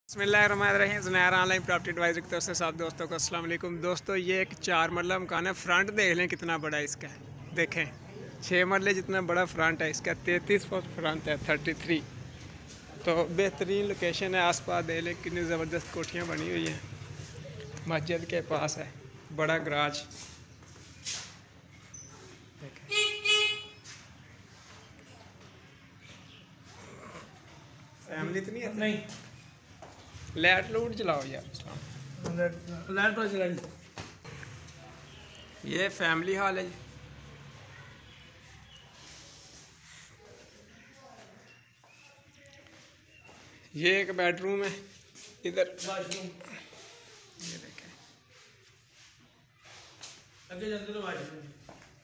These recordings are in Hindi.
बिस्मिल्लाहिर्रहमानिर्रहीम। ज़ुनैर ऑनलाइन प्रॉपर्टी एडवाइजर की तरफ से सब दोस्तों को अस्सलाम वालेकुम। दोस्तों ये एक 4 मरला मकान है। फ्रंट देख लें कितना बड़ा है इसका, देखें 6 मरले जितना बड़ा फ्रंट है इसका। 33 फुट फ्रंट है, 33। तो बेहतरीन लोकेशन है। आसपास देख लें कितनी ज़बरदस्त कोठियाँ बनी हुई हैं। मस्जिद के पास है, बड़ा गराज। फैमिली तो नहीं है? नहीं, लाइट लूट चलाओ यार। लाइट पर चलाई। ये फैमिली हॉल है जी। ये एक बेडरूम है इधर। वाशरूम ये देखें, आगे चलते तो वाशरूम।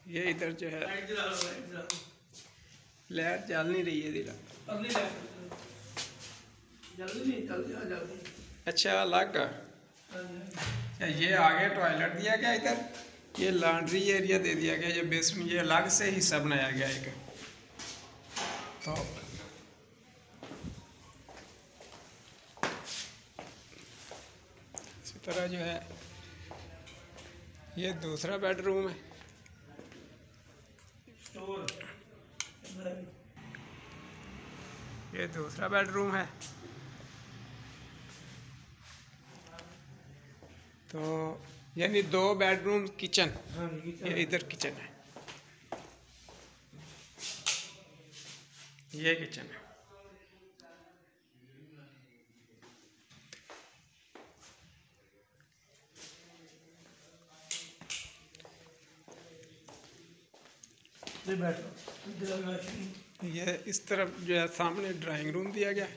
ये इधर जो है लाइट जला लो, लाइट जला लो। लाइट जल नहीं रही है इधर। अगली लाइट जल्दी नहीं, जल्दी आ जाओ। अच्छा अलग का। अच्छा, ये आगे टॉयलेट दिया गया इधर। ये लॉन्ड्री एरिया दे दिया गया। ये बेसमेंट, ये अलग से हिस्सा बनाया गया एक। तो इसी तरह जो है ये दूसरा बेडरूम है। स्टोर ये दूसरा बेडरूम है। तो यानी 2 बेडरूम किचन। हाँ, ये इधर किचन है, ये किचन है। ये बैठो, इधर वाशरूम। ये इस तरफ जो है सामने ड्राइंग रूम दिया गया।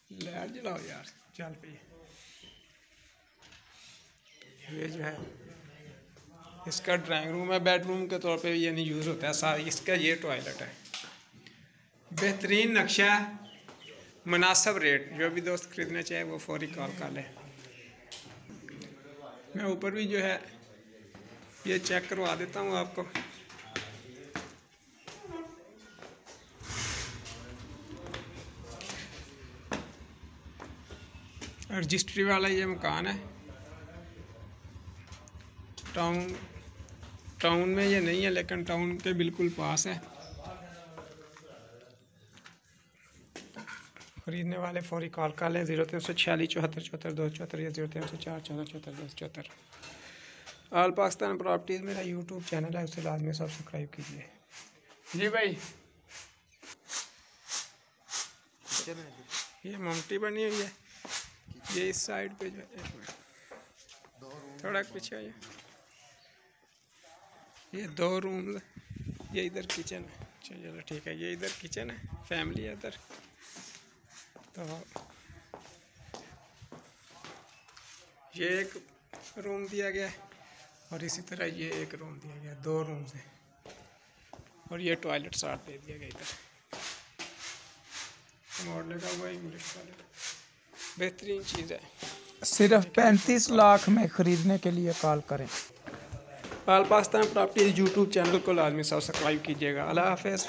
लाइट जलाओ यार, चल पे। ये जो है इसका ड्राइंग रूम है। बेडरूम के तौर पे ये नहीं यूज़ होता है सारा। इसका ये टॉयलेट है। बेहतरीन नक्शा, मुनासिब रेट। जो भी दोस्त खरीदना चाहे वो फौरी कॉल कर ले। मैं ऊपर भी जो है ये चेक करवा देता हूँ आपको। रजिस्ट्री वाला ये मकान है। टाउन में ये नहीं है, लेकिन टाउन के बिल्कुल पास है। खरीदने वाले फौरी कॉल कर लें 0346 74 74 274 या 0304 14 74 274। ऑल पाकिस्तान प्रॉपर्टीज़ मेरा यूट्यूब चैनल है, उसे लाजमी सब्सक्राइब कीजिए। जी भाई, ये ममटी बनी हुई है। ये इस साइड पे जो है, एक मिनट थोड़ा पीछे आइए। ये 2 रूम, ये इधर किचन है। चलो ठीक है, ये इधर किचन है, फैमिली है इधर। तो ये एक रूम दिया गया है और इसी तरह ये एक रूम दिया गया। 2 रूम्स हैं और ये टॉयलेट साथ दे दिया गया इधर। मॉडल का हुआ इंग्लिश टॉयलेट, बेहतरीन चीज़ है। सिर्फ 35 लाख में ख़रीदने के लिए कॉल करें। All Pakistan properties YouTube channel को लाजमी सब्सक्राइब कीजिएगा। अल्लाह हाफ़िज़।